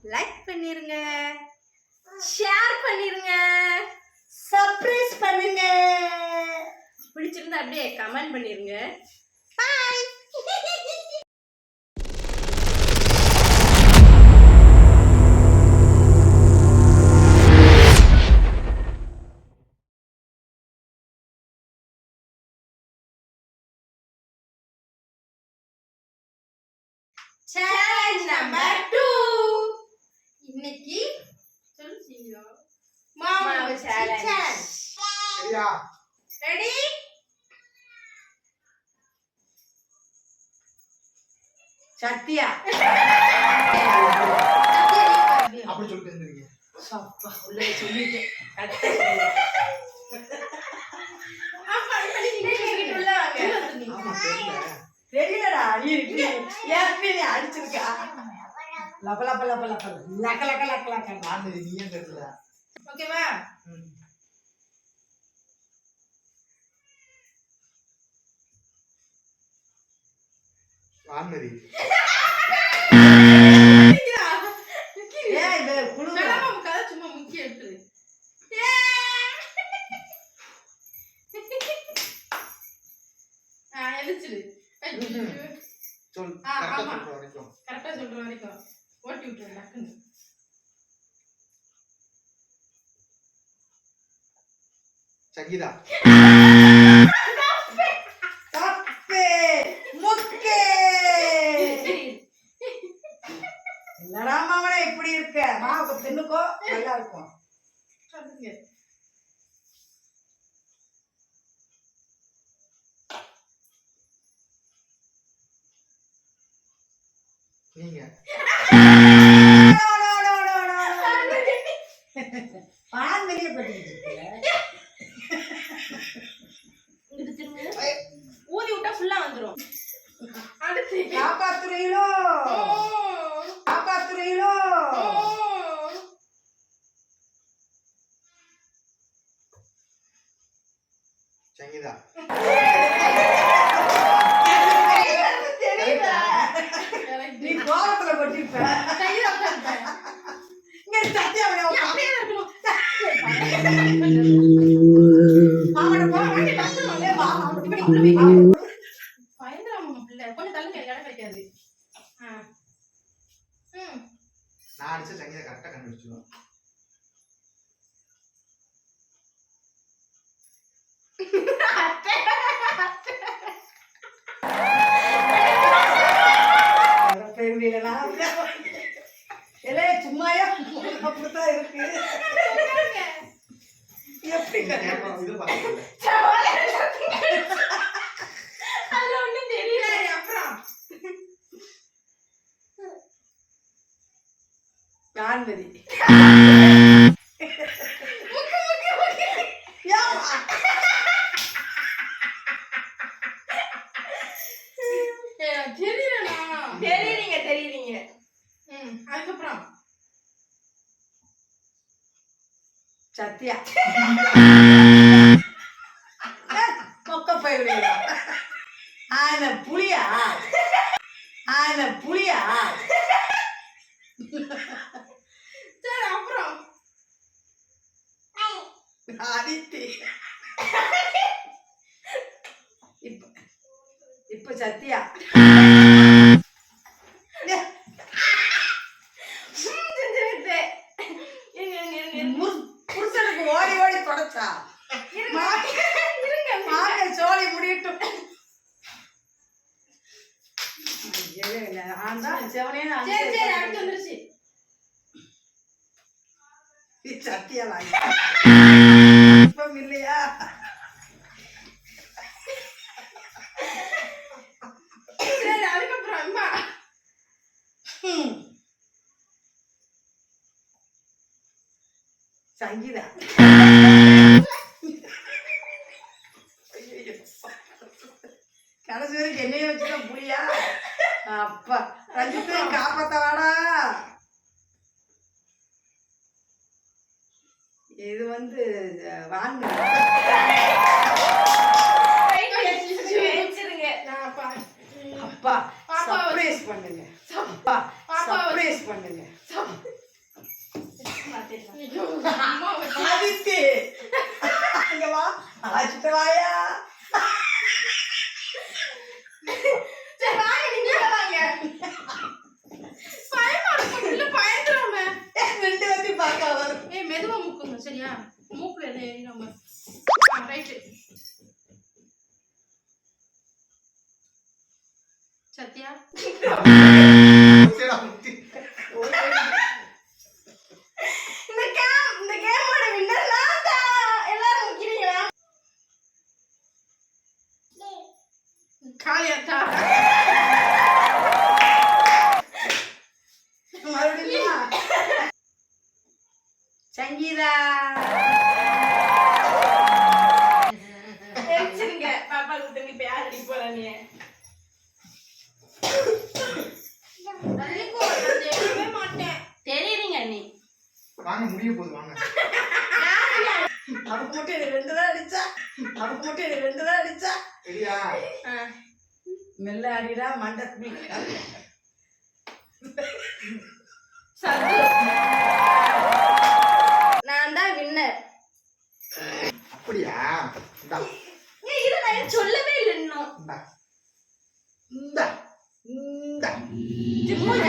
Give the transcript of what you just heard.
Like பண்ணிருங்க, share பண்ணிருங்க, surprise பண்ணுங்க. பிடிச்சிருந்தா அப்படியே கமெண்ட் பண்ணிருங்க. பாய். Challenge number 2. இன்னைக்கு சொல்லுங்க மாவு சேலஞ்ச். சரியா? ரெடி? சத்யா. அப்படி சொல்லிட்டு இருந்தீங்க. சப்பா உள்ள சொல்லிட்டு தெரியலடா. நீ ஏற்கனவே அடிச்சிருக்கா. லப லப லப லப லக்க லக்க லக்க லக்க. வான்மதி நீயே தெரியல. ஓகேவா? வான்மதி ஏய் இது குளு நம்ம கதை சும்மா முக்கிய எடுத்துரு. எழுச்சிரு. சொல். ஆமா. கரெக்டா சொல்ற வரைக்கும். கரெக்டா சொல்ற வரைக்கும் ஓட்டி விட்டுரு டக்குன்னு. சங்கீதா. தப்பே முக்கே. என்னடா மாமனே இப்படி இருக்க? மாவு தின்னுக்கோ, நல்லா இருக்கும். சொல்லுங்க. நீங்க. பான்மணியை பட்டிக்கிட்டு இருக்கல. இது திரும்ப ஊதி விட்டா ஃபுல்லா வந்துரும். அடுத்து காப்பாத்துறீங்களோ? காப்பாத்துறீங்களோ? சங்கீதா. நீ கோபத்துல கொட்டிருப்ப. இங்க சத்தியா நான் அடிச்ச சங்கீதா கரெக்டா கண்டுபிடிச்சிடுவேன். சும்மாயா அப்படித்தான் இருக்கு. எப்படி இது பாத்தீங்க. காண்பதி தெரியுறீங்க. அதுக்கப்புறம் சத்யா மொக்க போயிடுவா. ஆன புளியா ஆன புளியா. சரி அப்புறம் ஆதித்தி. இப்ப சத்யா புருஷனுக்கு ஓடி ஓடி தொடச்சா சோழி முடியட்டும். சத்தியா இப்ப இல்லையா? சங்கீதா. கடைசி வரைக்கும் என்னைய வச்சுதான் புரியா? அப்பா ரஞ்சித்தையும் காப்பாத்தவாடா. இது வந்து வான்மதி. அப்பா சர்ப்ரைஸ் பண்ணுங்க. அப்பா சர்ப்ரைஸ் பண்ணுங்க. வாயா சரி வாங்க நீங்க வாங்க பயமா இருக்கு இல்ல பயந்துறாம ரெண்டு வாட்டி பார்க்க வரும் ஏய் மெதுவா மூக்குங்க சரியா மூக்குல என்ன ஏறிடாம ரைட் சத்யா சரிடா, முத்தி. இந்த கேமோட வின்னர் நான் தான் எல்லாரும் முக்கிறீங்களா காளியாத்தா மறுபடியும் சங்கீதா எரிச்சிருங்க பாப்பாவுக்கு திரும்பி இப்ப யார் அடிக்க போறா நீ தள்ளிக்கோ நான் தெரியவே மாட்டேன் தெரியுறீங்க நீ வாங்க முடிய போகுது வாங்க அவனுக்கு மட்டும் இது 2 தான் அடிச்சா அவனுக்கு மட்டும் இது 2 தான் அடிச்சா சரியா மெல்ல அடிடா மண்டை சத்து நான் தான் வின்னர் அப்படியா இந்தா ஏய் இத நான் சொல்லவே இல்ல இன்னும் இந்தா இந்தா இந்தா மூஞ்ச